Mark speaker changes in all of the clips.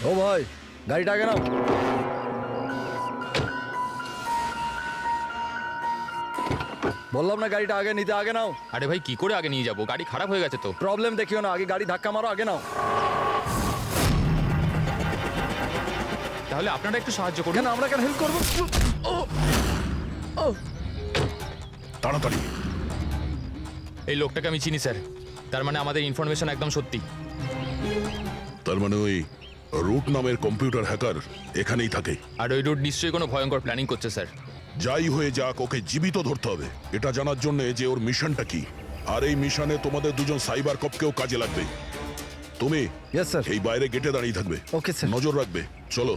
Speaker 1: ও ভাই, গাড়িটা আগে নাও। বললাম না গাড়িটা আগে নিতে, আগে নাও।
Speaker 2: আরে ভাই কি করে আগে নিয়ে যাবো, গাড়ি খারাপ হয়ে গেছে তো।
Speaker 1: প্রবলেম দেখিও না, আগে গাড়ি ধাক্কা মারো, আগে নাও।
Speaker 2: তাহলে আপনারা একটু সাহায্য করুন।
Speaker 1: কেন, আমরা কেন হেল্প করবো?
Speaker 3: তাড়াতাড়ি।
Speaker 2: এই লোকটাকে আমি চিনি স্যার, তার মানে আমাদের ইনফরমেশন একদম সত্যি।
Speaker 3: তার মানে ওই রুট নামের কম্পিউটার হ্যাকার এখানেই থাকে।
Speaker 2: আর ওই রুট নিশ্চয়ই কোনো ভয়ঙ্কর প্ল্যানিং করছে স্যার।
Speaker 3: যাই হয়ে যাক, ওকে জীবিত ধরতে হবে, এটা জানার জন্য যে ওর মিশনটা কি। আর এই মিশনে তোমাদের দুজন সাইবার কপকেও কাজে লাগবে। তুমি
Speaker 1: ইয়েস স্যার।
Speaker 3: এই বাইরে গেটে দাঁড়িয়ে থাকবে,
Speaker 1: ওকে স্যার।
Speaker 3: নজর রাখবে। চলো।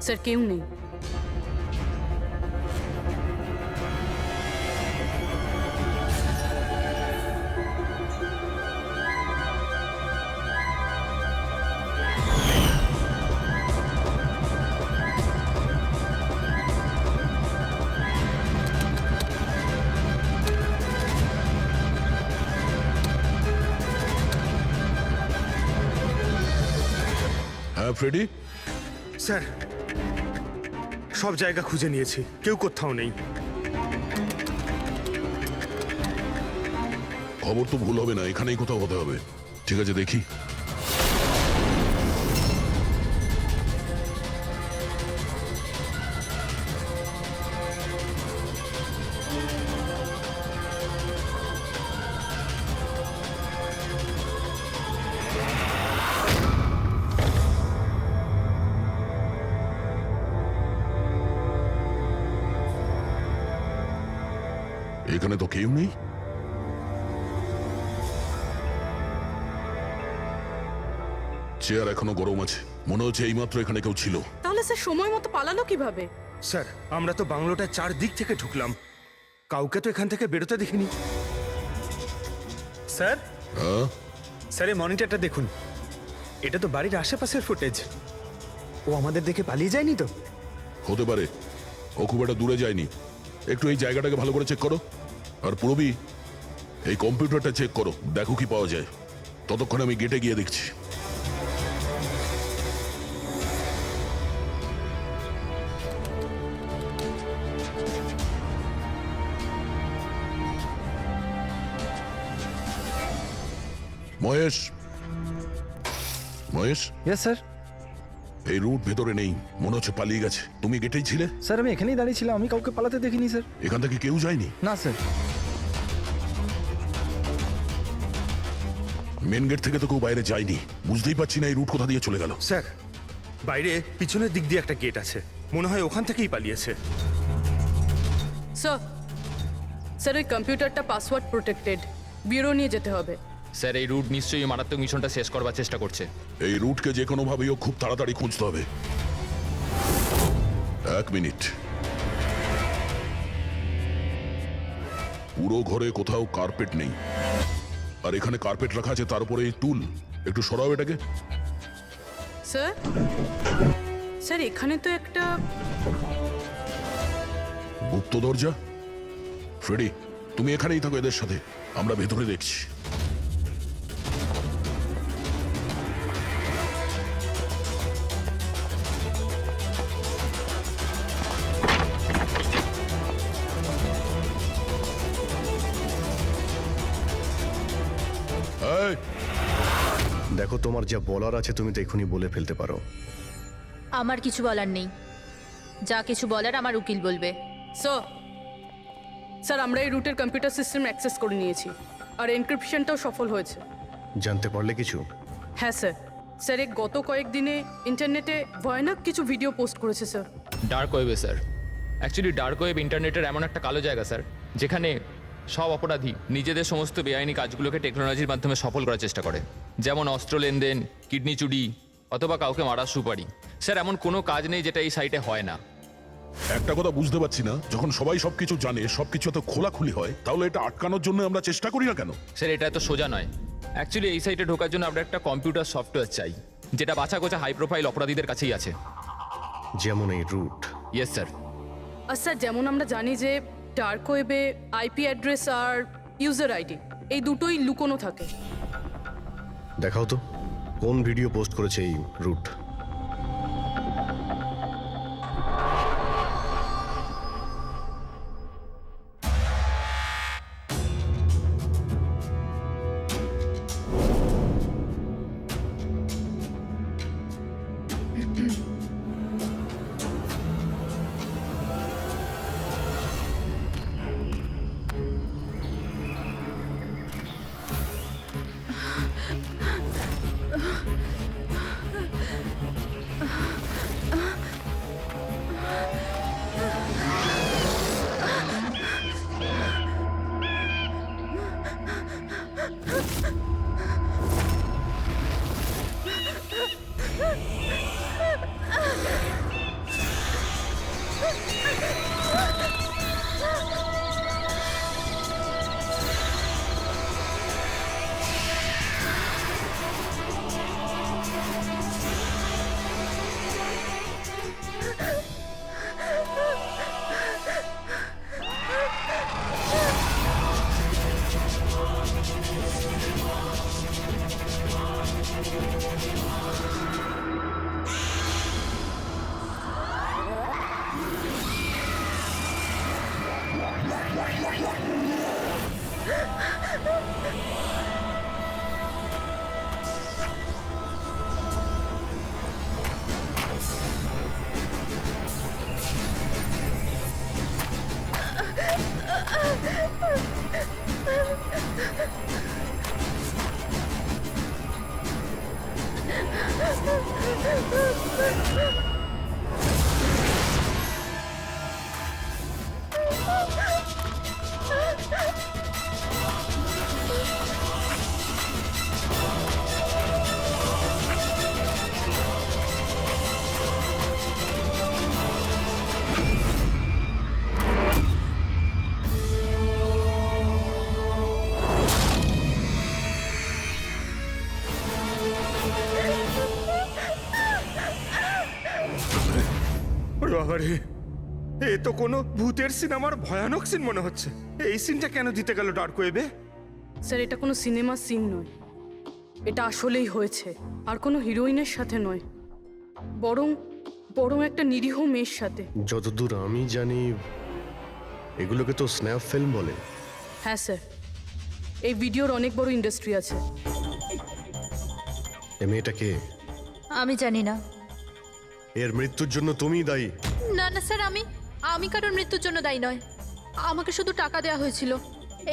Speaker 4: স্যার কেউ নেই।
Speaker 3: হ্যাঁ ফ্রেডি।
Speaker 5: স্যার, সব জায়গা খুঁজে নিয়েছি, কেউ কোথাও নেই।
Speaker 3: খবর তো ভুল হবে না, এখানেই কোথাও হতে হবে। ঠিক আছে, দেখি। এখানে তো কেউ নেই। চেয়ার এখনো গরম আছে, মনে হচ্ছে এইমাত্র এখানে কেউ ছিল।
Speaker 4: তাহলে স্যার সময় মতো পালালো কিভাবে?
Speaker 5: স্যার, আমরা তো বাংলোটার চারদিক থেকে ঢুকলাম, কাউকে তো এখান থেকে বেরোতে দেখিনি। স্যার,
Speaker 3: হ্যাঁ,
Speaker 5: স্যার এই মনিটরটা দেখুন, এটা তো বাড়ির আশেপাশের ফুটেজ। ও আমাদের দেখে পালিয়ে যায়নি তো?
Speaker 3: হতে পারে, ও খুব একটা দূরে যায়নি। একটু এই জায়গাটাকে ভালো করে চেক করো। আর পুরবি, এই কম্পিউটারটা চেক করো, দেখো কি পাওয়া যায়। ততক্ষণ আমি গেটে গিয়ে দেখছি। Mahesh, Mahesh,
Speaker 1: yes sir.
Speaker 3: এই রুট ভেতরে নেই, মনে হচ্ছে পালিয়ে গেছে। তুমি গেটেই ছিলে?
Speaker 1: স্যার আমি এখানেই দাঁড়িয়েছিলাম, আমি কাউকে পালাতে দেখিনি স্যার।
Speaker 3: এখান থেকে কেউ যায়নি?
Speaker 1: না স্যার।
Speaker 3: মেন গেট থেকে তো কেউ বাইরে যায়নি, বুঝতেই পারছি না এই রুট কোথা দিয়ে চলে গেল।
Speaker 5: স্যার, বাইরে পিছনের দিক দিয়ে একটা গেট আছে, মনে হয় ওখান থেকেই পালিয়েছে।
Speaker 4: স্যার, স্যার ওই কম্পিউটারটা পাসওয়ার্ড প্রোটেক্টেড, ব্যুরো নিয়ে যেতে হবে।
Speaker 2: স্যার এই রুট নিশ্চয়ই মারাত্মক মিশনটা শেষ করবার চেষ্টা করছে।
Speaker 3: এই রুটকে যে কোনো ভাবেই খুব তাড়াতাড়ি খুঁজতে হবে। 1 মিনিট। পুরো ঘরে কোথাও কার্পেট নেই, আর এখানে কার্পেট রাখা আছে, তার উপরে এই টুল। একটু সরাও এটাকে।
Speaker 4: স্যার, স্যার এখানে তো একটা
Speaker 3: গুপ্ত দরজা। ফ্রেডি, তুমি এখানেই থাকো এদের সাথে, আমরা ভেতরে দেখছি। এই,
Speaker 6: দেখো, তোমার যা বলার আছে তুমি তো এখনই বলে ফেলতে পারো।
Speaker 7: আমার কিছু বলার নেই, যা কিছু বলার আমার উকিল বলবে।
Speaker 4: স্যার আমরা এই রুটের কম্পিউটার সিস্টেম অ্যাক্সেস করে নিয়েছি আর এনক্রিপশনটাও সফল হয়েছে।
Speaker 6: জানতে পারলে কিছু?
Speaker 4: হ্যাঁ স্যার। স্যার এই গত কয়েকদিনে ইন্টারনেটে ভয়ানক কিছু ভিডিও পোস্ট করেছে স্যার।
Speaker 2: ডার্ক ওয়েবে স্যার। অ্যাকচুয়ালি ডার্ক ওয়েব ইন্টারনেটের এমন একটা কালো জায়গা স্যার, যেখানে সব অপরাধী নিজেদের সমস্ত বেআইনি কাজগুলোকে টেকনোলজির মাধ্যমে সফল করার চেষ্টা করে, যেমন অস্ত্র লেনদেন, কিডনি চুরি অথবা কাউকে মারার সুপারি। স্যার এমন কোনো কাজ নেই যেটা এই সাইটে হয় না।
Speaker 3: একটা কথা বুঝতে পারছি না, যখন সবাই সবকিছু জানে, সবকিছু এত খোলাখুলি হয়, তাহলে এটা আটকানোর জন্য আমরা চেষ্টা করি না কেন?
Speaker 2: স্যার এটা এত সোজা নয়। অ্যাকচুয়ালি এই সাইটে ঢোকার জন্য আমরা একটা কম্পিউটার সফটওয়্যার চাই, যেটা বাছা গোছা হাই প্রোফাইল অপরাধীদের কাছেই আছে।
Speaker 6: যেমন এই রুট।
Speaker 2: Yes sir.
Speaker 4: আর স্যার যেমন আমরা জানি যে ডার্ক ওয়েবে আইপি অ্যাড্রেস আর ইউজার আইডি এই দুটোই লুকোনো থাকে।
Speaker 6: দেখাও তো কোন ভিডিও পোস্ট করেছে এই রুট।
Speaker 5: বাবারে, এ তো কোনো ভূতের সিনেমার ভয়ানক সিন মনে হচ্ছে। এই সিনটা কেন দিতে গেল ডার্ক ওয়েবে?
Speaker 4: স্যার এটা কোনো সিনেমা সিন নয়, এটা আসলেই হয়েছে। আর কোনো হিরোইনের সাথে নয়, বরং বরং একটা নিরীহ মেয়ের সাথে।
Speaker 6: যতদূর আমি জানি এগুলোকে তো স্ন্যাপ ফিল্ম বলে।
Speaker 4: হ্যাঁ স্যার, এই ভিডিওর অনেক বড় ইন্ডাস্ট্রি আছে।
Speaker 6: এ মেয়েটা কে?
Speaker 7: আমি জানি না।
Speaker 6: এর মৃত্যুর জন্য তুমিই দায়ী।
Speaker 7: না না স্যার, আমি কারোর মৃত্যুর জন্য দায়ী নয়। আমাকে শুধু টাকা দেওয়া হয়েছিল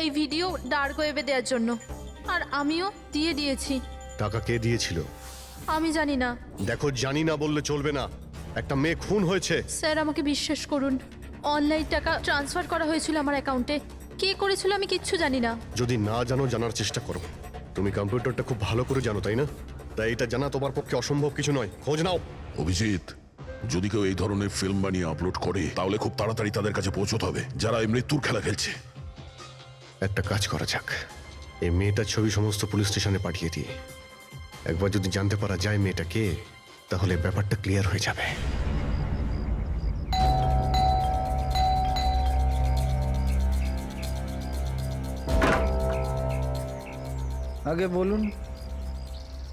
Speaker 7: এই ভিডিও ডার্ক ওয়েবে দেওয়ার জন্য, আর আমিও দিয়েছি।
Speaker 6: টাকা কে দিয়েছিল?
Speaker 7: আমি জানি না।
Speaker 6: দেখো, জানি না বললে চলবে না। একটা মেয়ে খুন হয়েছে।
Speaker 7: স্যার আমাকে বিশ্বাস করুন, অনলাইন টাকা ট্রান্সফার করা হয়েছিল আমার অ্যাকাউন্টে। কে করেছিল আমি কিচ্ছু জানি না।
Speaker 6: যদি না জানো, জানার চেষ্টা করো। তুমি কম্পিউটারটা খুব ভালো করে জানো, তাই না? তাই এটা জানা তোমার পক্ষে অসম্ভব কিছু নয়। খোঁজ নাও।
Speaker 3: অভিজিৎ, যদি কেউ এই ধরনের ফিল্ম বানিয়ে আপলোড করে, তাহলে খুব তাড়াতাড়ি তাদের কাছে পৌঁছতে হবে, যারা এই মৃত্যুর খেলা খেলছে।
Speaker 6: একটা কাজ করা যাক, এই মেয়েটার ছবি সমস্ত পুলিশ স্টেশনে পাঠিয়ে দিই। একবার যদি জানতে পারা যায় মেয়েটা কে, তাহলে ব্যাপারটা ক্লিয়ার হয়ে যাবে।
Speaker 8: আগে বলুন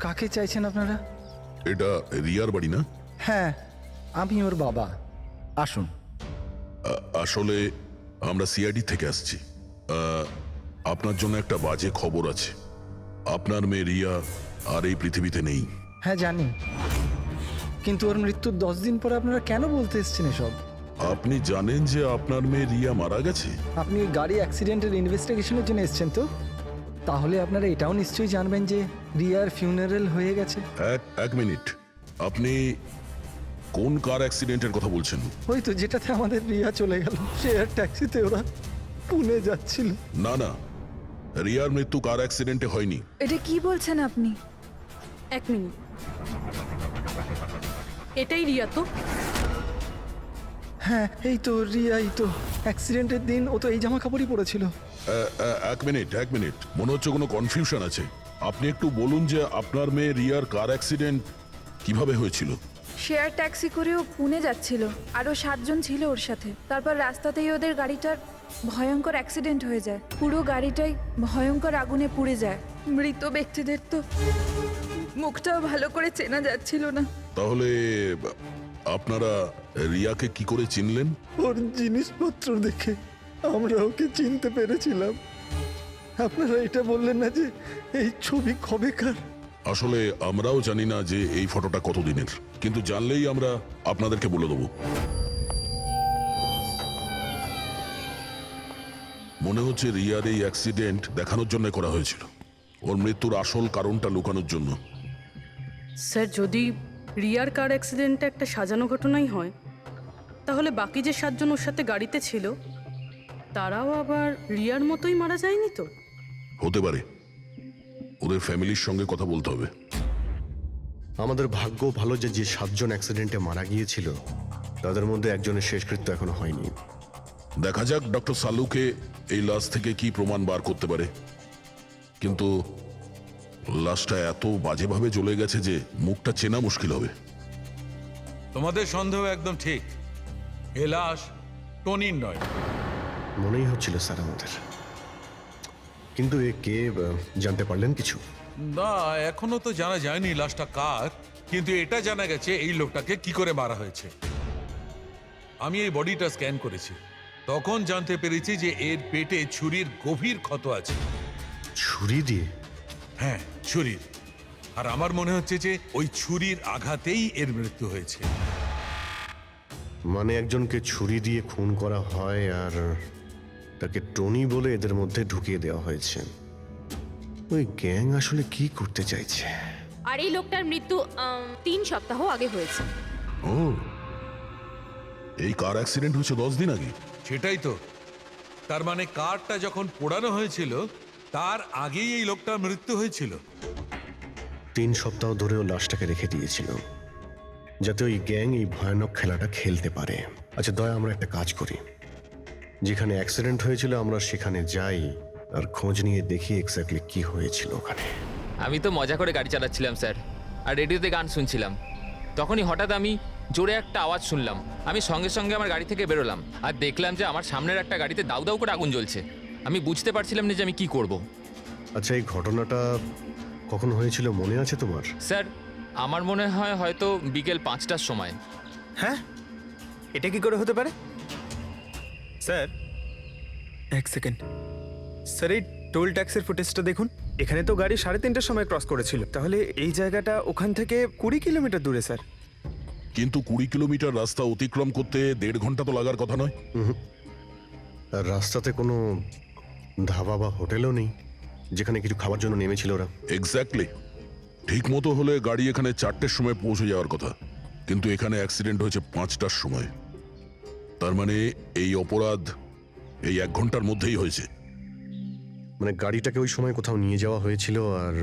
Speaker 8: কাকে চাইছেন আপনারা?
Speaker 3: এটা রিয়ার বাড়ি না?
Speaker 8: হ্যাঁ, আমি ওর বাবা। আসুন।
Speaker 3: আসলে আমরা সিআইডি থেকে আসছি। আপনার জন্য একটা বাজে খবর আছে। আপনার মেয়ে রিয়া আর এই পৃথিবীতে নেই।
Speaker 8: হ্যাঁ জানি, কিন্তু ওর মৃত্যুর 10 দিন পরে আপনারা কেন বলতে এসছেন এসব?
Speaker 3: আপনি জানেন যে আপনার মেয়ে রিয়া মারা গেছে?
Speaker 8: আপনি ওই গাড়ি অ্যাক্সিডেন্টের ইনভেস্টিগেশনের জন্য এসছেন তো? তাহলে আপনারা এটাও নিশ্চয়ই জানবেন যে রিয়ার ফিউনারেল হয়ে গেছে।
Speaker 3: এক মিনিট, আপনি কোন কার অ্যাক্সিডেন্টের কথা বলছেন?
Speaker 8: ওই তো যেটাতে আমাদের রিয়া চলে গেল, শেয়ার ট্যাক্সিতে ওরা পুনে যাচ্ছিল।
Speaker 3: না না, রিয়ার মৃত্যু কার অ্যাক্সিডেন্টে হয়নি।
Speaker 9: এটা কি বলছেন আপনি?
Speaker 4: 1 মিনিট, এটাই রিয়া তো?
Speaker 8: হ্যাঁ এই তো রিয়াই তো। অ্যাক্সিডেন্টের দিন ও তো এই জামা কাপড়ই পরেছিল।
Speaker 3: এক মিনিট, মনে হচ্ছে কোনো কনফিউশন আছে। আপনি একটু বলুন যে আপনার মেয়ে রিয়ার কার অ্যাক্সিডেন্ট কিভাবে হয়েছিল?
Speaker 9: শেয়ার ট্যাক্সি করেও পুনে যাচ্ছিল, আরও 7 জন ছিল ওর সাথে। তারপর রাস্তাতেই ওদের গাড়িটার ভয়ঙ্কর অ্যাক্সিডেন্ট হয়ে যায়। পুরো গাড়িটাই ভয়ঙ্কর আগুনে পুড়ে যায়। মৃত ব্যক্তিদের তো মুখটাও ভালো করে চেনা যাচ্ছিল না।
Speaker 3: তাহলে আপনারা রিয়াকে কি করে চিনলেন?
Speaker 8: ওর জিনিসপত্র দেখে আমরা ওকে চিনতে পেরেছিলাম। আপনারা এটা বললেন না যে এই ছবি কবেকার?
Speaker 3: আসলে আমরাও জানি না যে এই ফটোটা কতদিনের, কিন্তু জানলেই আমরা আপনাদেরকে বলে দেবো। মনে হচ্ছে রিয়ার এই অ্যাক্সিডেন্ট দেখানোর জন্য করা হয়েছিল, ওর মৃত্যুর আসল কারণটা লুকানোর জন্য।
Speaker 4: স্যার, যদি রিয়ার কার অ্যাক্সিডেন্টটা একটা সাজানো ঘটনাই হয়, তাহলে বাকি যে 7 জন ওর সাথে গাড়িতে ছিল তারাও আবার রিয়ার মতোই মারা যায়নি তো?
Speaker 3: হতে পারে, ওদের ফ্যামিলির সঙ্গে কথা বলতে হবে।
Speaker 6: আমাদের ভাগ্য ভালো যে 7 জন অ্যাক্সিডেন্টে মারা গিয়েছিল তাদের মধ্যে একজনের শেষকৃত্য এখনো হয়নি।
Speaker 3: দেখা যাক ডক্টর সালুকে এই লাশ থেকে কি প্রমাণ বার করতে পারে। কিন্তু লাশটা এত বাজেভাবে জ্বলে গেছে যে মুখটা চেনা মুশকিল হবে।
Speaker 10: তোমাদের সন্দেহ একদম ঠিক। এ লাশ টনির নয়।
Speaker 6: মনেই হচ্ছিল স্যার আমাদের, কিন্তু এ কে জানতে পারলেন কিছু?
Speaker 10: না, এখনো তো জানা যায়নি লাশটা কার, কিন্তু এটা জানা গেছে এই লোকটাকে কি করে মারা হয়েছে। আমি এই বডিটা স্ক্যান করেছি, তখন জানতে পেরেছি যে এর পেটে ছুরির গভীর ক্ষত আছে।
Speaker 6: ছুরি দিয়ে?
Speaker 10: হ্যাঁ, ছুরির। আর আমার মনে হচ্ছে যে ওই ছুরির আঘাতেই এর মৃত্যু হয়েছে।
Speaker 6: মানে একজনকে ছুরি দিয়ে খুন করা হয় আর তাকে টনি বলে এদের মধ্যে ঢুকিয়ে দেওয়া হয়েছে। ওই গ্যাং আসলে কি করতে চাইছে?
Speaker 11: আর এই লোকটার মৃত্যু 3 সপ্তাহ আগে হয়েছে।
Speaker 3: ও, এই কার অ্যাক্সিডেন্ট হয়েছে 10 দিন আগে?
Speaker 10: সেটাই তো। তার মানে কারটা যখন পোড়ানো হয়েছিল তার আগেই এই লোকটার মৃত্যু হয়েছিল।
Speaker 6: 3 সপ্তাহ ধরেও লাশটাকে রেখে দিয়েছিল যাতে ওই গ্যাং এই ভয়ানক খেলাটা খেলতে পারে। আচ্ছা দয়া, আমরা একটা কাজ করি, যেখানে অ্যাক্সিডেন্ট হয়েছিল আমরা সেখানে যাই আর খোঁজ নিয়ে দেখি এক্স্যাক্টলি কি হয়েছিল ওখানে।
Speaker 2: আমি তো মজা করে গাড়ি চালাচ্ছিলাম স্যার, আর রেডিওতে গান শুনছিলাম। তখনই হঠাৎ আমি জোরে একটা আওয়াজ শুনলাম। আমি সঙ্গে সঙ্গে আমার গাড়ি থেকে বেরোলাম আর দেখলাম যে আমার সামনের একটা গাড়িতে দাউ দাউ করে আগুন জ্বলছে। আমি বুঝতে পারছিলাম না যে আমি কি করব।
Speaker 6: আচ্ছা, এই ঘটনাটা কখন হয়েছিল মনে আছে তোমার?
Speaker 2: স্যার, আমার মনে হয় হয়তো বিকেল 5টার সময়।
Speaker 5: হ্যাঁ, এটা কি করে হতে পারে? স্যার 1 সেকেন্ড, স্যার এই টোল ট্যাক্সের ফুটেজটা দেখুন। এখানে তো গাড়ি 3:30টার সময় ক্রস করেছিল, তাহলে এই জায়গাটা ওখান থেকে 20 কিলোমিটার দূরে স্যার।
Speaker 3: কিন্তু 20 কিলোমিটার রাস্তা অতিক্রম করতে 1.5 ঘন্টা তো লাগার কথা নয়।
Speaker 6: আর রাস্তাতে কোনো ধাবা বা হোটেলও নেই যেখানে কিছু খাবার জন্য নেমেছিল ওরা।
Speaker 3: এক্স্যাক্টলি, ঠিক মতো হলে গাড়ি এখানে 4টের সময় পৌঁছে যাওয়ার কথা, কিন্তু এখানে অ্যাক্সিডেন্ট হয়েছে 5টার সময়। তার মানে এই অপরাধ এই 1 ঘন্টার মধ্যেই হয়েছে।
Speaker 6: মানে গাড়িটাকে ওই সময় কোথাও নিয়ে যাওয়া হয়েছিল আর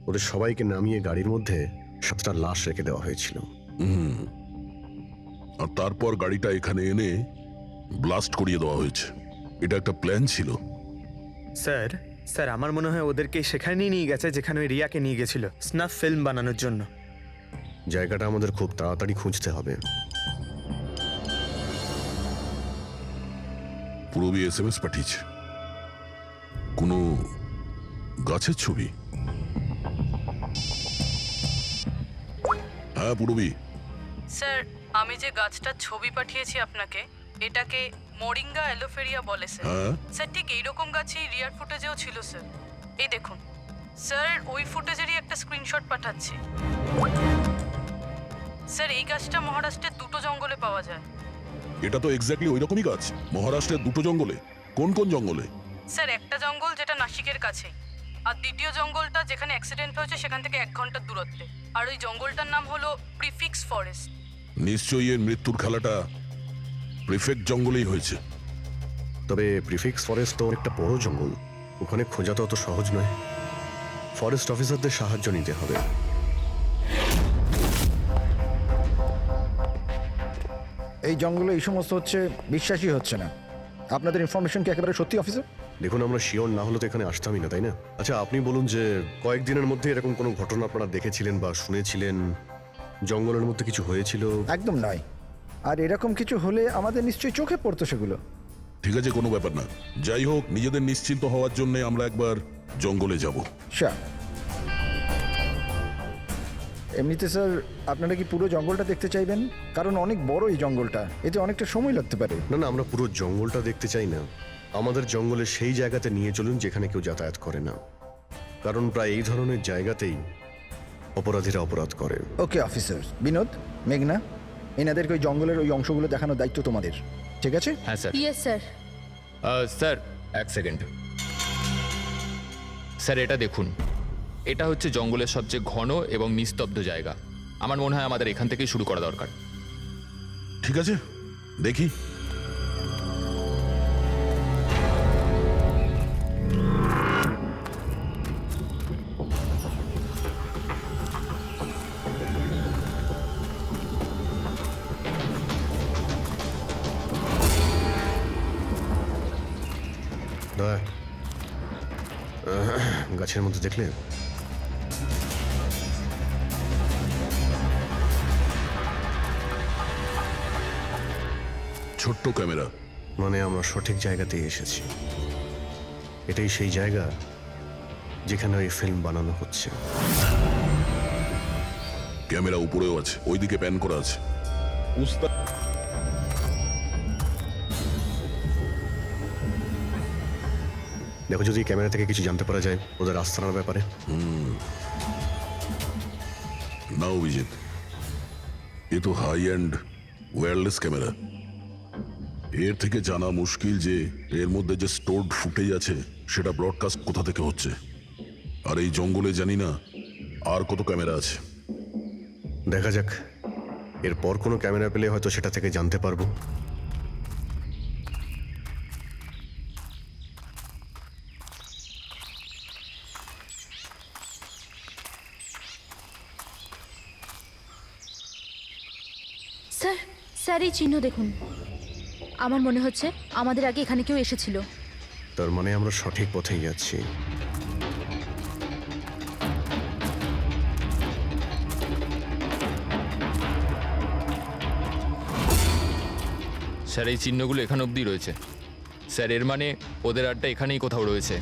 Speaker 6: ওদের সবাইকে নামিয়ে গাড়ির মধ্যে 7টা লাশ রেখে দেওয়া হয়েছিল।
Speaker 3: আর তারপর গাড়িটা এখানে এনে ব্লাস্ট করিয়ে দেওয়া হয়েছে। এটা একটা প্ল্যান ছিল।
Speaker 5: স্যার স্যার আমার মনে হয় ওদেরকে সেখানেই নিয়ে গেছে যেখানে ওই রিয়াকে নিয়ে গেছিল স্নাফ ফিল্ম বানানোর জন্য।
Speaker 6: জায়গাটা আমাদের খুব তাড়াতাড়ি খুঁজতে হবে।
Speaker 3: পুরবী SMS পাঠিয়েছে, কোনো গাছের ছবি। হ্যাঁ পুরবি,
Speaker 4: স্যার আমি যে গাছটার ছবি পাঠিয়েছি আপনাকে, এটাকে মোরিঙ্গা অ্যালোফেরিয়া বলে স্যার।
Speaker 3: হ্যাঁ
Speaker 4: স্যার ঠিক এইরকম গাছই রিয়ার ফুটেজেও ছিল স্যার। এই দেখুন স্যার, ওই ফুটেজেরই একটা স্ক্রিনশট পাঠাচ্ছি। স্যার এই গাছটা মহারাষ্ট্রের দুটো জঙ্গলে পাওয়া যায়।
Speaker 3: এটা তো এক্স্যাক্টলি ওই রকমই গাছ। মহারাষ্ট্রের দুটো জঙ্গলে? কোন কোন জঙ্গলে?
Speaker 4: স্যার একটা জঙ্গল যেটা নাসিকের কাছে, আর দ্বিতীয় জঙ্গলটা যেখানে অ্যাক্সিডেন্ট হয়েছে সেখান থেকে 1 ঘন্টার দূরত্বে। আর ওই জঙ্গলটার নাম হলো প্রিফিক্স ফরেস্ট।
Speaker 3: নিশ্চয়ই এর মৃত্যুর খেলাটা প্রিফেক্ট জঙ্গলেই হয়েছে।
Speaker 6: তবে প্রিফিক্স ফরেস্ট তো একটা বড় জঙ্গল, ওখানে খোঁজা তো অত সহজ নয়। ফরেস্ট অফিসারদের সাহায্য নিতে হবে।
Speaker 8: এই জঙ্গলে এই সমস্ত হচ্ছে, বিশ্বাসই হচ্ছে না। আপনাদের ইনফরমেশন কি একেবারে সত্যি অফিসার?
Speaker 6: দেখুন, আমরা শিওর না হলে তো এখানে আসতামই না, তাই না? আচ্ছা আপনি বলুন যে কয়েকদিনের মধ্যে এরকম কোনো ঘটনা আপনারা দেখেছিলেন বা শুনেছিলেন? জঙ্গলের মধ্যে কিছু হয়েছিল?
Speaker 8: একদম নয়। আর এরকম কিছু হলে আমাদের নিশ্চয়ই চোখে পড়তো সেগুলো।
Speaker 3: ঠিক আছে, কোনো ব্যাপার না। যাই হোক, নিজেদের নিশ্চিন্ত হওয়ার জন্য আমরা একবার জঙ্গলে যাব।
Speaker 8: স্যার এমনিতে স্যার আপনারা কি পুরো জঙ্গলটা দেখতে চাইবেন? কারণ অনেক বড় এই জঙ্গলটা, এতে অনেকটা সময় লাগতে পারে।
Speaker 6: না না, আমরা পুরো জঙ্গলটা দেখতে চাই না। আমাদের জঙ্গলে সেই জায়গাতে নিয়ে চলুন যেখানে কেউ যাতায়াত করে না, কারণ প্রায় এই ধরনের জায়গাতেই অপরাধীরা অপরাধ করে।
Speaker 8: Okay officer. বিনোদ, মেঘনা, এনাদেরকে ওই জঙ্গলের ওই অংশগুলো দেখানোর দায়িত্ব তোমাদের, ঠিক আছে?
Speaker 2: হ্যাঁ sir.
Speaker 7: Yes sir.
Speaker 2: Sir 1 second. Sir এটা দেখুন, এটা হচ্ছে জঙ্গলের সবচেয়ে ঘন এবং নিস্তব্ধ জায়গা। আমার মনে হয় আমাদের এখান থেকেই শুরু করা দরকার।
Speaker 3: ঠিক আছে, দেখি।
Speaker 6: দয়া, গাছের মধ্যে দেখলে?
Speaker 3: ছোট্ট ক্যামেরা।
Speaker 6: মানে আমরা সঠিক জায়গাতেই এসেছি। এটাই সেই জায়গা যেখানে ওই ফিল্ম বানানো হচ্ছে।
Speaker 3: ক্যামেরা উপরেও আছে, ওইদিকে প্যান করা আছে।
Speaker 6: দেখো, যদি ক্যামেরা থেকে কিছু জানতে পারা যায় ওদের আস্তানার ব্যাপারে।
Speaker 3: না অভিজিৎ, এ তো হাই অ্যান্ড ওয়্যারলেস ক্যামেরা। এর থেকে জানা মুশকিল যে এর মধ্যে যে স্টোরড ফুটেজ আছে সেটা ব্রডকাস্ট কোথা থেকে হচ্ছে। আর এই জঙ্গলে জানি না আর কত ক্যামেরা আছে।
Speaker 6: দেখা যাক, এরপর কোনো ক্যামেরা পেলে হয়তো সেটা থেকে জানতে পারবো।
Speaker 7: স্যার, স্যার এই চিহ্ন দেখুন। আমার মনে হচ্ছে আমাদের আগে এখানে কেউ এসেছিল।
Speaker 6: তার মানে আমরা সঠিক পথেই যাচ্ছি।
Speaker 2: স্যার এই চিহ্নগুলো এখানে অবধি রয়েছে। স্যার এর মানে ওদের আড্ডা এখানেই কোথাও রয়েছে।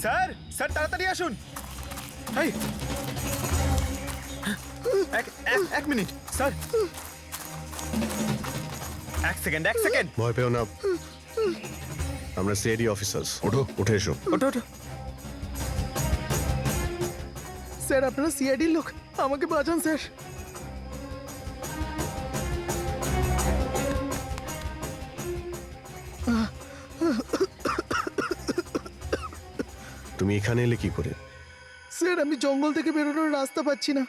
Speaker 5: স্যার, স্যার তাড়াতাড়ি আসুন। এই, এক মিনিট স্যার। 1 second, 1 second.
Speaker 6: ভয় পেও না, আমরা সিআইডি অফিসার্স।
Speaker 3: ওঠো।
Speaker 6: উঠে এসো।
Speaker 5: ওঠো ওঠো।
Speaker 8: স্যার আপনারা সিআইডির লোক, আমাকে বাঁচান স্যার।
Speaker 6: তুমি এখানে এলে কি করে?
Speaker 8: স্যার আমি জঙ্গল থেকে বেরোনোর রাস্তা পাচ্ছি না।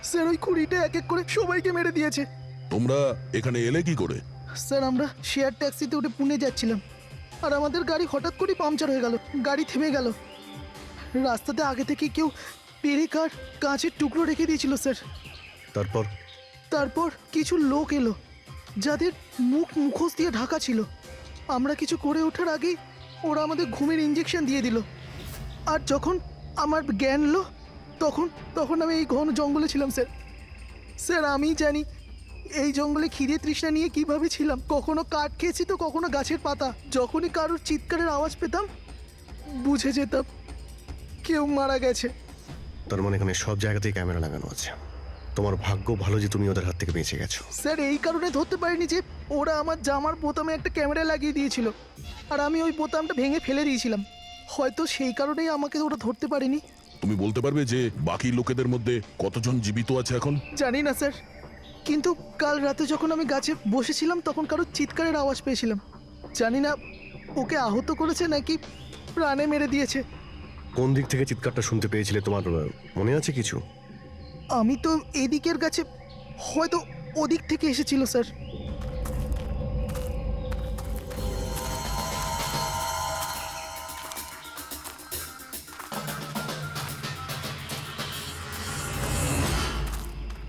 Speaker 8: স্যার ওই কুড়িটা এক এক করে সবাইকে মেরে দিয়েছে।
Speaker 3: তোমরা এখানে এলে কি করে?
Speaker 8: স্যার আমরা শেয়ার ট্যাক্সিতে উঠে পুনে যাচ্ছিলাম, আর আমাদের গাড়ি হঠাৎ করে পাংচার হয়ে গেল, গাড়ি থেমে গেল। রাস্তাতে আগে থেকে কেউ পেরেক আর কাঁচের টুকরো রেখে দিয়েছিল স্যার। তারপর কিছু লোক এলো যাদের মুখোশ দিয়ে ঢাকা ছিল। আমরা কিছু করে ওঠার আগেই ওরা আমাদের ঘুমের ইঞ্জেকশন দিয়ে দিল। আর যখন আমার জ্ঞান এলো তখন আমি এই ঘন জঙ্গলে ছিলাম স্যার। স্যার আমি জানি এই জঙ্গলে খিদে তৃষ্ণা নিয়ে কিভাবে ছিলাম, কখনো কাঠ খেয়েছি তো কখনো গাছের পাতা। যখনই কারোর চিৎকারের আওয়াজ পেতাম বুঝে যেতাম কেউ মারা গেছে।
Speaker 6: তার মানে এখানে সব জায়গাতেই ক্যামেরা লাগানো আছে। তোমার ভাগ্য ভালো যে তুমি ওদের হাত থেকে বেঁচে গেছো।
Speaker 8: স্যার এই কারণে ধরতে পারিনি যে ওরা আমার জামার বোতামে একটা ক্যামেরা লাগিয়ে দিয়েছিল, আর আমি ওই বোতামটা ভেঙে ফেলে দিয়েছিলাম। হয়তো সেই কারণেই আমাকে ওরা ধরতে পারেনি।
Speaker 3: তুমি বলতে পারবে যে বাকি লোকেদের মধ্যে কতজন জীবিত আছে এখন?
Speaker 8: জানি না স্যার, কিন্তু কাল রাতে যখন আমি গাছে বসেছিলাম তখন কারোর চিৎকারের আওয়াজ পেয়েছিলাম। জানি না ওকে আহত করেছে নাকি প্রাণে মেরে দিয়েছে।
Speaker 6: কোন দিক থেকে চিৎকারটা শুনতে পেয়েছিলে তোমার মনে আছে কিছু?
Speaker 8: আমি তো এদিকের গাছে, হয়তো ওদিক থেকে এসেছিল স্যার।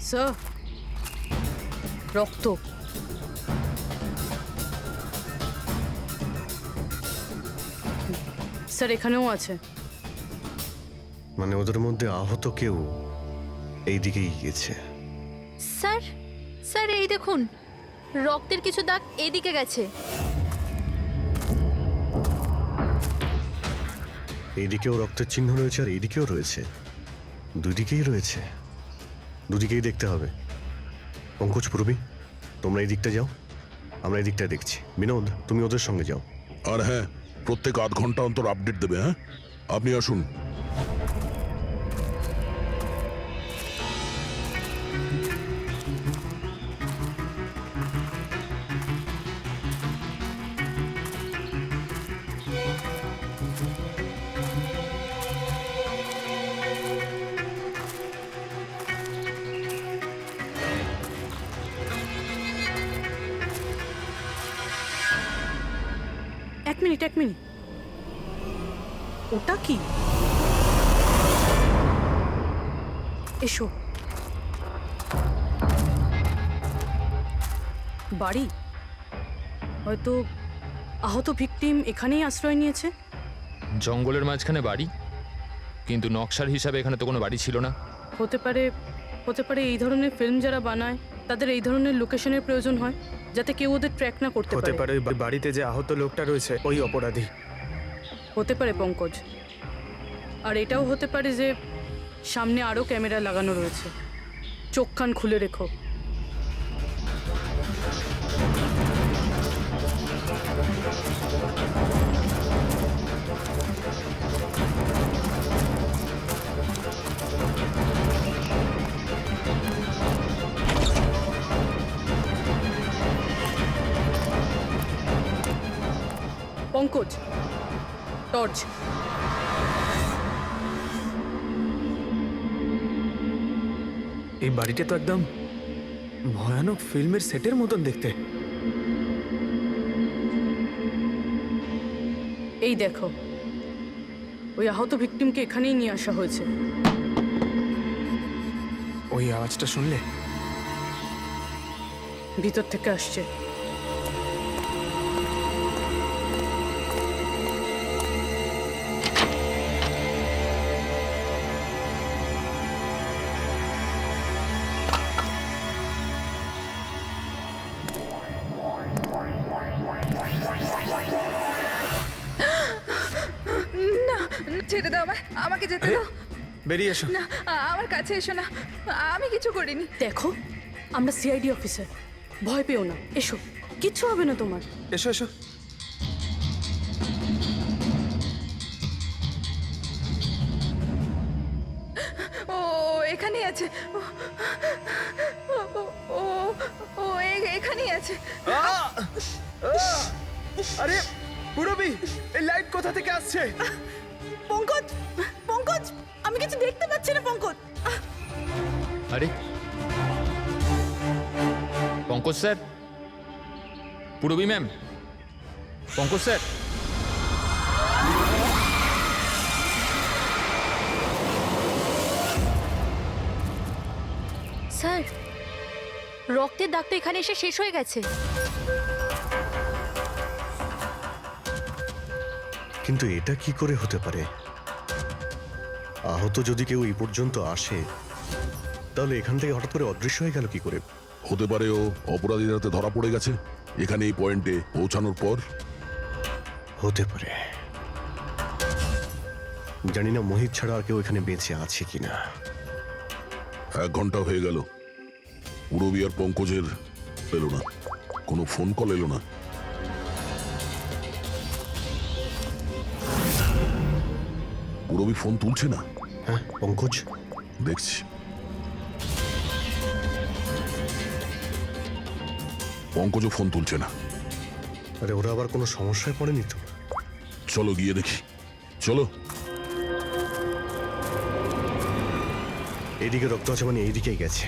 Speaker 4: স্যার, রক্ত। স্যার এখানেও আছে।
Speaker 6: মানে ওদের মধ্যে আহত কেউ এই দিকেই গিয়েছে।
Speaker 7: স্যার স্যার এই দেখুন, রক্তের কিছু দাগ এদিকে গেছে।
Speaker 6: এইদিকেও রক্তের চিহ্ন রয়েছে আর এইদিকেও রয়েছে, দুদিকেই রয়েছে। দুদিকেই দেখতে হবে। পঙ্কজ, পূর্বী, তোমরা এই দিকটা যাও, আমরা এই দিকটা দেখছি। বিনোদ, তুমি ওদের সঙ্গে যাও।
Speaker 3: আর হ্যাঁ, প্রত্যেক আধ ঘন্টা অন্তর আপডেট দেবে। হ্যাঁ, আপনি আসুন।
Speaker 4: এক মিনিট। ওটা কি? এসো। বাড়ি? হয়তো আহত ভিকটিম এখানেই আশ্রয় নিয়েছে।
Speaker 2: জঙ্গলের মাঝখানে বাড়ি, কিন্তু নকশার হিসাবে এখানে তো কোনো বাড়ি ছিল না।
Speaker 4: হতে পারে এই ধরনের ফিল্ম যারা বানায় তাদের এই ধরনের লোকেশনের প্রয়োজন হয়, যাতে কেউ ওদের ট্র্যাক না করতে
Speaker 5: হতে
Speaker 4: পারে।
Speaker 5: পারে ওই বাড়িতে যে আহত লোকটা রয়েছে ওই অপরাধী।
Speaker 4: হতে পারে পঙ্কজ। আর এটাও হতে পারে যে সামনে আরও ক্যামেরা লাগানো রয়েছে। চোখ কান খুলে রেখো। পঙ্কজ, টর্চ।
Speaker 5: এই বাড়িটা তো একদম ভয়ানক ফিল্মের সেটের মতন দেখতে।
Speaker 4: এই দেখো, ওই আহত ভিকটিমকে এখানেই নিয়ে আসা হয়েছে।
Speaker 5: ওই আওয়াজটা শুনলে?
Speaker 4: ভিতর থেকে আসছে।
Speaker 9: ছেড়ে দাও আমায়, আমাকে যেতে দাও।
Speaker 5: বেরিয়ে এসো।
Speaker 9: না, আমার কাছে এসো না, আমি কিছু করিনি।
Speaker 4: দেখো, আমরা সিআইডি অফিসার, ভয় পেও না। এসো, কিচ্ছু হবে না তোমার।
Speaker 5: এসো এসো।
Speaker 9: ও এখানেই আছে। ও এখানেই আছে।
Speaker 5: আরে পুরবি, এই লাইট কোথা থেকে আসছে?
Speaker 4: পঙ্কজ, আমি কিছু দেখতে পাচ্ছি না। পঙ্কজ,
Speaker 2: আরে Pankaj sir, Purabi ma'am, Pankaj sir.
Speaker 7: Sir, রক্তের দাগ তো এখানে এসে শেষ হয়ে গেছে।
Speaker 6: কিন্তু এটা কি করে হতে পারে? আহত যদি কেউ এই পর্যন্ত আসে, তাহলে এখান থেকে হঠাৎ করে অদৃশ্য হয়ে গেল কি করে?
Speaker 3: হতে পারে ও অপরাধীর হাতে ধরা পড়ে গেছে এখানে এই পয়েন্টে পৌঁছানোর পর।
Speaker 6: হতে পারে। জানি না মোহিত ছাড়া আর কেউ এখানে বেঁচে আছে কিনা।
Speaker 3: 1 ঘন্টা হয়ে গেল, পুরবী আর পঙ্কজের এলো না, কোনো ফোন কল এলো না। পুরবী ফোন তুলছে না।
Speaker 6: হ্যাঁ পঙ্কজ,
Speaker 3: দেখছি। পঙ্কজও ফোন তুলছে না।
Speaker 6: আরে ওরা আবার কোনো সমস্যায় পড়েনি তো?
Speaker 3: চলো গিয়ে দেখি, চলো।
Speaker 6: এইদিকে রক্ত আছে মানে এইদিকেই গেছে।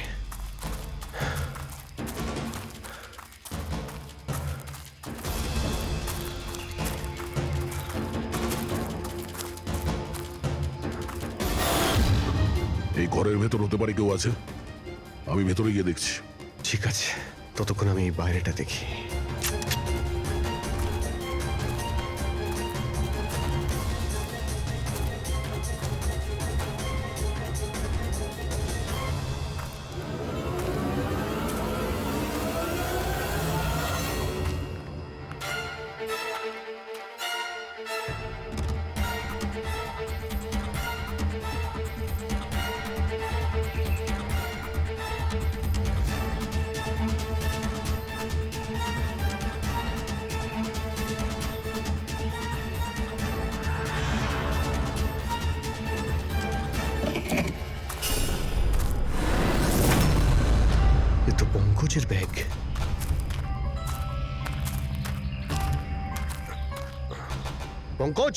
Speaker 3: এই ঘরের ভেতর হতে পারে কেউ আছে, আমি ভেতরে গিয়ে দেখছি।
Speaker 6: ঠিক আছে, ততক্ষণ আমি এই বাইরেটা দেখি। এ তো পঙ্কজের ব্যাগ। পঙ্কজ,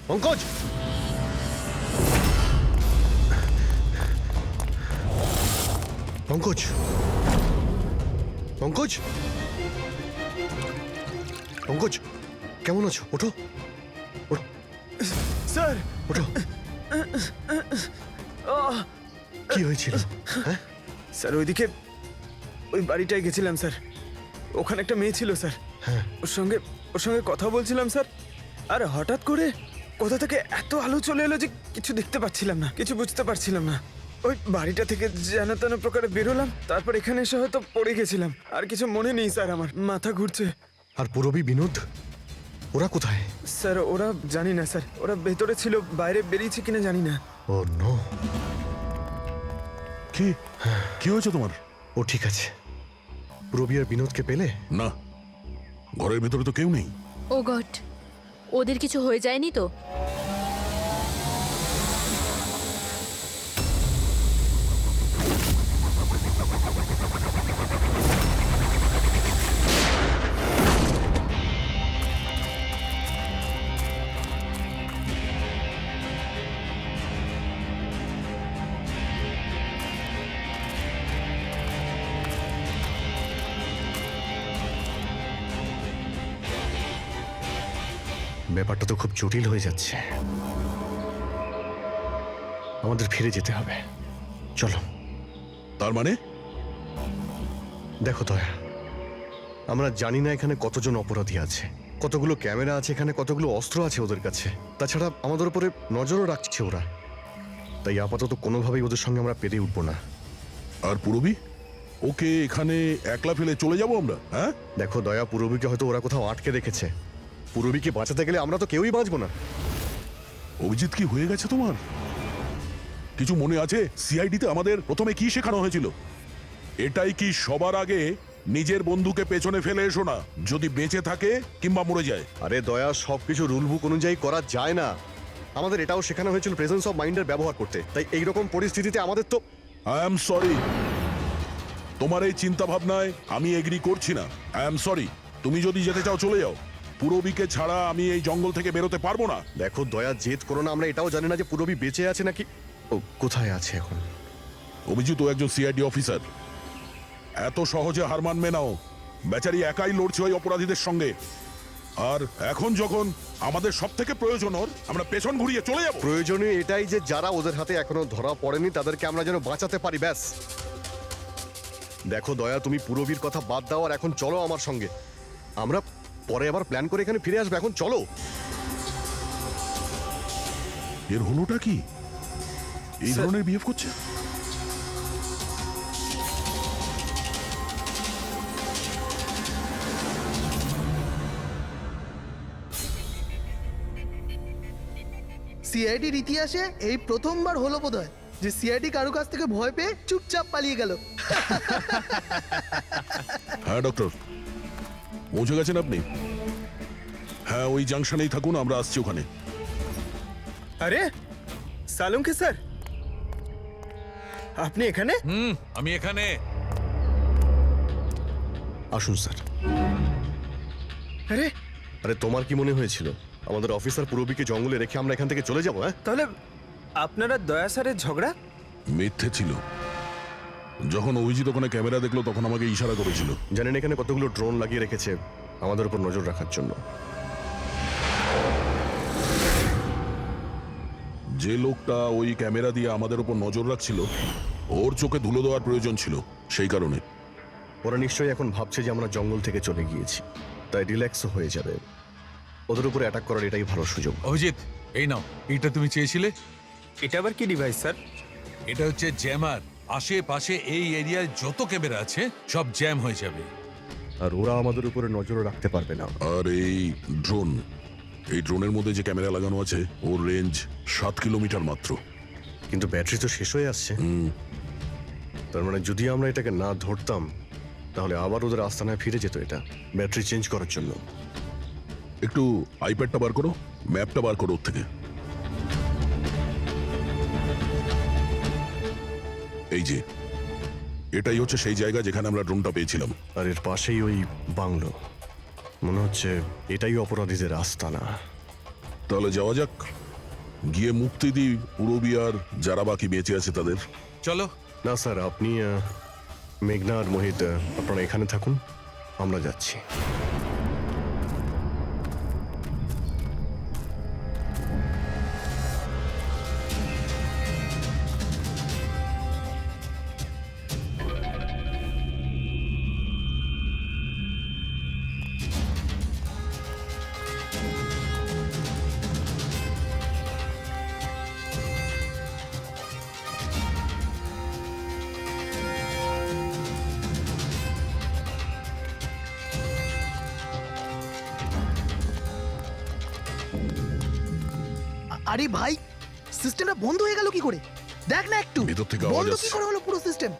Speaker 6: পঙ্কজ, পঙ্কজ, পঙ্কজ, পঙ্কজ, কেমন আছো? ওঠো, ওঠো,
Speaker 5: স্যার,
Speaker 6: ওঠো। কি হয়েছিল? হ্যাঁ
Speaker 5: স্যার ওইদিকে ওই বাড়িটায় গেছিলাম স্যার, ওখানে একটা মেয়ে ছিল স্যার।
Speaker 6: হ্যাঁ।
Speaker 5: ওর সঙ্গে কথা বলছিলাম স্যার, আর হঠাৎ করে কোথা থেকে এত আলো চলে এলো যে কিছু দেখতে পাচ্ছিলাম না, কিছু বুঝতে পারছিলাম না। ওই বাড়িটা থেকে যেন তেন প্রকারে বেরোলাম, তারপর এখানে এসে হয়তো পড়ে গেছিলাম। আর কিছু মনে নেই স্যার, আমার মাথা ঘুরছে।
Speaker 6: আর পুরবী, বিনোদ, ওরা কোথায়?
Speaker 5: স্যার ওরা জানি না স্যার, ওরা ভেতরে ছিল, বাইরে বেরিয়েছে কিনা জানি না।
Speaker 6: ও নো।
Speaker 3: কি কি হয়েছে তোমার?
Speaker 6: ও ঠিক আছে। পুরবী আর বিনোদকে পেলে?
Speaker 3: না, ঘরের ভেতরে তো কেউ নেই।
Speaker 11: ও গড, ওদের কিছু হয়ে যায়নি তো?
Speaker 6: ব্যাপারটা তো খুব জটিল হয়ে যাচ্ছে। আমাদের ফিরে যেতে হবে, চলো।
Speaker 3: তার মানে?
Speaker 6: দেখো দয়া, আমরা জানি না এখানে কতজন অপরাধী আছে, কতগুলো ক্যামেরা আছে এখানে, কতগুলো অস্ত্র আছে ওদের কাছে। তাছাড়া আমাদের উপরে নজরও রাখছে ওরা। তাই আপাতত কোনোভাবেই ওদের সঙ্গে আমরা পেরে উঠবো না।
Speaker 3: আর পুরবী, ওকে এখানে একলা ফেলে চলে যাবো আমরা? হ্যাঁ
Speaker 6: দেখো দয়া, পুরবীকে হয়তো ওরা কোথাও আটকে রেখেছে। পুরবীকে বাঁচাতে গেলে আমরা তো কেউই বাঁচবো না।
Speaker 3: অভিজিৎ, কি হয়ে গেছে তোমার? কিছু মনে আছে সিআইডিতে আমাদের প্রথমে কি শেখানো হয়েছিল? এটাই কি সবার আগে নিজের বন্ধুকে পেছনে ফেলে এসো না, যদি বেঁচে থাকে কিংবা মরে যায়।
Speaker 6: আরে দয়া, সবকিছু রুল বুক অনুযায়ী করা যায় না। আমাদের এটাও শেখানো হয়েছিল প্রেজেন্স অফ মাইন্ডের ব্যবহার করতে। তাই এইরকম পরিস্থিতিতে আমাদের তো
Speaker 3: আই এম সরি, তোমার এই চিন্তা ভাবনায় আমি এগ্রি করছি না। আই এম সরি, তুমি যদি যেতে চাও চলে যাও। পুরবীকে ছাড়া আমি এই জঙ্গল থেকে বেরোতে পারবো না।
Speaker 6: দেখো দয়া, জেদ করো না। আমরা এটাও জানি না যে পুরবী বেঁচে আছে নাকি ও কোথায় আছে এখন।
Speaker 3: অভিজিৎ ও একজন সিআইডি অফিসার, এত সহজে হার মানবে নাও। বেচারি একাই লড়ছে ওই অপরাধীদের সঙ্গে। আর এখন যখন আমাদের সব থেকে প্রয়োজন ওর, আমরা পেছন ঘুরিয়ে চলে যাব।
Speaker 6: প্রয়োজনীয় এটাই যে যারা ওদের হাতে এখনো ধরা পড়েনি তাদেরকে আমরা যেন বাঁচাতে পারি, ব্যাস। দেখো দয়া, তুমি পুরবীর কথা বাদ দাও আর এখন চলো আমার সঙ্গে। আমরা পরে আবার প্ল্যান করে এখানে ফিরে আসবো, এখন চলো।
Speaker 3: এর হলোটা কি? এই ধরনের বিহেভ করছে?
Speaker 8: সিআইডির ইতিহাসে এই প্রথমবার হলো বোধহয় যে সিআইডি কারো কাছ থেকে ভয় পেয়ে চুপচাপ পালিয়ে গেল।
Speaker 3: হ্যাঁ ডক্টর, পৌঁছে গেছেন আপনি? হ্যাঁ, ওই জাংশনেই থাকুন, আমরা আসছি ওখানে।
Speaker 5: আরে সালুঙ্কি স্যার, আপনি এখানে?
Speaker 10: আমি এখানে।
Speaker 6: আসুন স্যার।
Speaker 5: আরে
Speaker 6: আরে তোমার কি মনে হয়েছিল আমাদের অফিসার পূরবীকে জঙ্গলে রেখে আমরা এখান থেকে চলে যাবো? হ্যাঁ,
Speaker 5: তাহলে আপনারা দয়া স্যারের ঝগড়া?
Speaker 3: মিথ্যে ছিল। যখন অভিজিৎ ওখানে ক্যামেরা দেখলো তখন আমাকে ইশারা করেছিল।
Speaker 6: জানেন এখানে কতগুলো ড্রোন লাগিয়ে রেখেছে আমাদের উপর নজর রাখার জন্য।
Speaker 3: যে লোকটা ওই ক্যামেরা দিয়ে আমাদের উপর নজর রাখছিল ওর চোখে ধুলো দেওয়ার প্রয়োজন ছিল, সেই কারণে।
Speaker 6: ওরা নিশ্চয়ই এখন ভাবছে যে আমরা জঙ্গল থেকে চলে গিয়েছি, তাই রিল্যাক্সও হয়ে যাবে। ওদের উপরে অ্যাটাক করার এটাই ভালো সুযোগ।
Speaker 10: অভিজিৎ, এই নাও, এটা তুমি চেয়েছিলে।
Speaker 5: এটা আবার কি ডিভাইস স্যার?
Speaker 10: এটা হচ্ছে জ্যামার। আশেপাশে এই এরিয়ায় যত ক্যামেরা আছে সব জ্যাম হয়ে যাবে।
Speaker 6: আর ওরা আমাদের উপরে নজরও রাখতে পারবে না।
Speaker 3: আর এই ড্রোন, এই ড্রোনের মধ্যে যে ক্যামেরা লাগানো আছে ওর রেঞ্জ 7 কিলোমিটার মাত্র।
Speaker 6: কিন্তু ব্যাটারি তো শেষ হয়ে আসছে। তার মানে যদি আমরা এটাকে না ধরতাম তাহলে আবার ওদের আস্তানায় ফিরে যেত এটা ব্যাটারি চেঞ্জ করার জন্য।
Speaker 3: একটু আইপ্যাডটা বার করো, ম্যাপটা বার করো ওর থেকে। এই যে, এটাই হচ্ছে সেই জায়গা যেখানে আমরা ড্রোনটা পেয়েছিলাম।
Speaker 6: আর এর পাশেই ওই বাংলো, মনে হচ্ছে এটাই অপরাধীদের আস্তানা।
Speaker 3: তাহলে যাওয়া যাক, গিয়ে মুক্তি দিই পূরবী আর যারা বাকি বেঁচে আছে তাদের।
Speaker 10: চলো।
Speaker 6: না স্যার, আপনি মেঘনা আর মোহিত আপনারা এখানে থাকুন, আমরা যাচ্ছি।
Speaker 8: আরে ভাই, সিস্টেমটা বন্ধ হয়ে গেল কি করে? দেখ না একটু,
Speaker 3: ভিতর থেকে আওয়াজ
Speaker 8: বন্ধ কি
Speaker 3: আসছে।
Speaker 8: করে হলো পুরো সিস্টেম?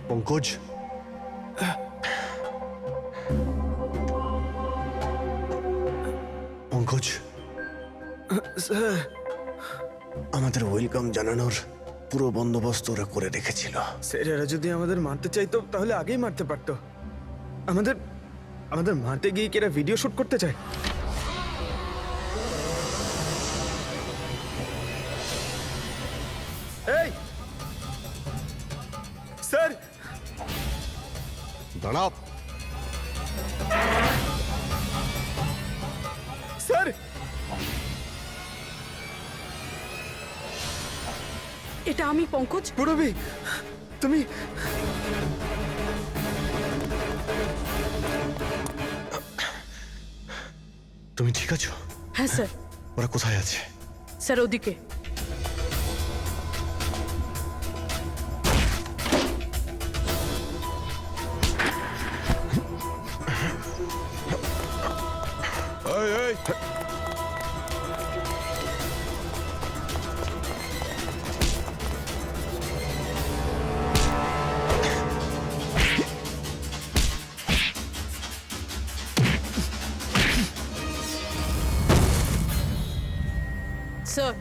Speaker 6: পঙ্কজ, পঙ্কজ,
Speaker 5: স্যার
Speaker 6: আমাদের ওয়েলকাম জানানোর পুরো বন্দোবস্ত ওরা করে রেখেছিল।
Speaker 5: স্যার, এরা যদি আমাদের মারতে চাইতো তাহলে আগেই মারতে পারতো। আমাদের আমাদের মারতে গিয়ে কি এরা ভিডিও শুট করতে চায়? এই স্যার,
Speaker 6: দাঁড়াও।
Speaker 5: স্যার
Speaker 4: এটা আমি পঙ্কজ।
Speaker 5: পূরবী, তুমি
Speaker 6: তুমি ঠিক আছো?
Speaker 4: হ্যাঁ স্যার।
Speaker 6: ওরা কোথায় আছে?
Speaker 4: স্যার ওদিকে।
Speaker 3: এই, এই,
Speaker 4: স্যার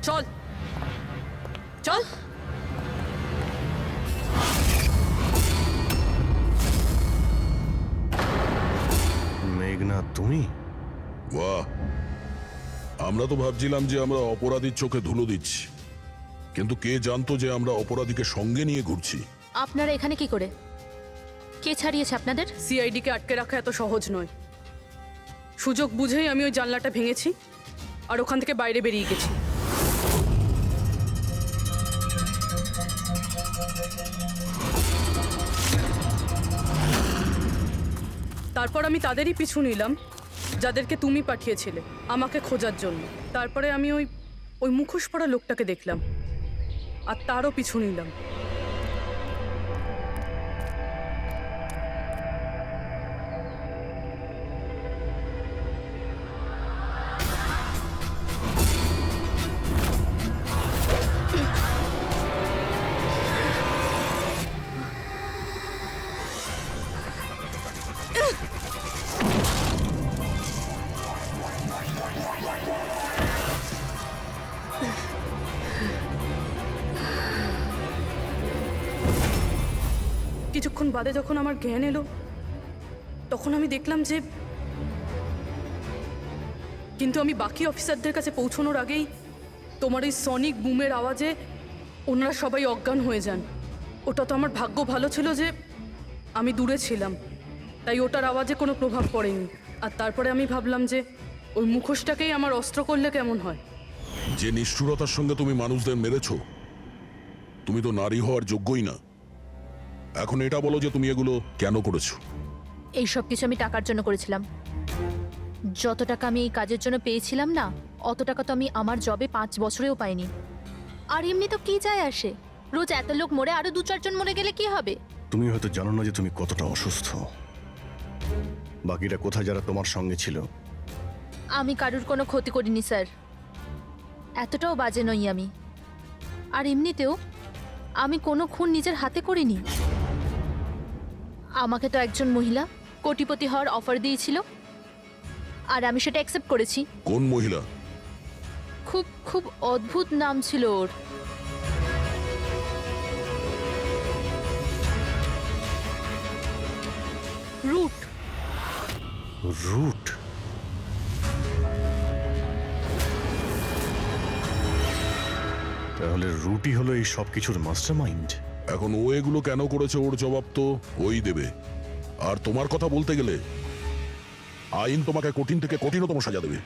Speaker 4: চল চল।
Speaker 6: মেঘনা তুমি?
Speaker 3: বাহ, আমরা তো ভাবছিলাম যে আমরা অপরাধীর চোখে ধুলো দিচ্ছি, কিন্তু কে জানতো যে আমরা অপরাধীকে সঙ্গে নিয়ে ঘুরছি।
Speaker 11: আপনারা এখানে কি করে? কে ছাড়িয়েছে আপনাদের?
Speaker 4: সিআইডিকে আটকে রাখা এত সহজ নয়। সুযোগ বুঝেই আমি ওই জানলাটা ভেঙেছি আর ওখান থেকে বাইরে বেরিয়ে গেছি। তারপর আমি তাদেরই পিছু নিলাম যাদেরকে তুমি পাঠিয়েছিলে আমাকে খোঁজার জন্য। তারপরে আমি ওই মুখোশ পরা লোকটাকে দেখলাম আর তারও পিছু নিলাম। কিছুক্ষণ বাদে যখন আমার জ্ঞান এলো তখন আমি দেখলাম যে কিন্তু আমি বাকি অফিসারদের কাছে পৌঁছানোর আগেই তোমার ওই সনিক বুমের আওয়াজে ওনারা সবাই অজ্ঞান হয়ে যান। ওটা তো আমার ভাগ্য ভালো ছিল যে আমি দূরে ছিলাম, তাই ওটার আওয়াজে কোনো প্রভাব পড়েনি। আর তারপরে আমি ভাবলাম যে ওই মুখোশটাকেই আমার অস্ত্র করলে কেমন হয়।
Speaker 3: যে নিষ্ঠুরতার সঙ্গে তুমি মানুষদের মেরেছ, তুমি তো নারী হওয়ার যোগ্যই না। এখন এটা বলো যে তুমি এগুলো কেন করেছো?
Speaker 11: এই সব কিছু আমি টাকার জন্য করেছিলাম। যত টাকা আমি এই কাজের জন্য পেয়েছিলাম না, অত টাকা তো আমি আমার জবে 5 বছরেও পাইনি। আর এমনি তো কি যায় আসে, রোজ এত লোক মরে আরো 2-4 জন মরে গেলে কি হবে?
Speaker 6: তুমি হয়তো জানো না যে তুমি কতটা অসুস্থ। বাকিরা কোথায় যারা তোমার সঙ্গে ছিল?
Speaker 11: আমি কারুর কোনো ক্ষতি করিনি স্যার, এতটাও বাজে নই আমি। আর এমনিতেও আমি কোনো খুন নিজের হাতে করিনি। আমাকে তো একজন মহিলা কোটিপতি হওয়ার অফার দিয়েছিল আর আমি সেটা অ্যাকসেপ্ট করেছি।
Speaker 3: কোন মহিলা?
Speaker 11: খুব খুব অদ্ভুত নাম ছিল ওর। রুট।
Speaker 6: রুট? তাহলে রুটই হলো এই সব কিছুর মাস্টারমাইন্ড।
Speaker 3: এখন ও এগুলো কেন করেছে ওর জবাব তো ওই দেবে। আর তোমার কথা বলতে গেলে আইন তোমাকে কঠিন থেকে কঠিনতম সাজা দেবে।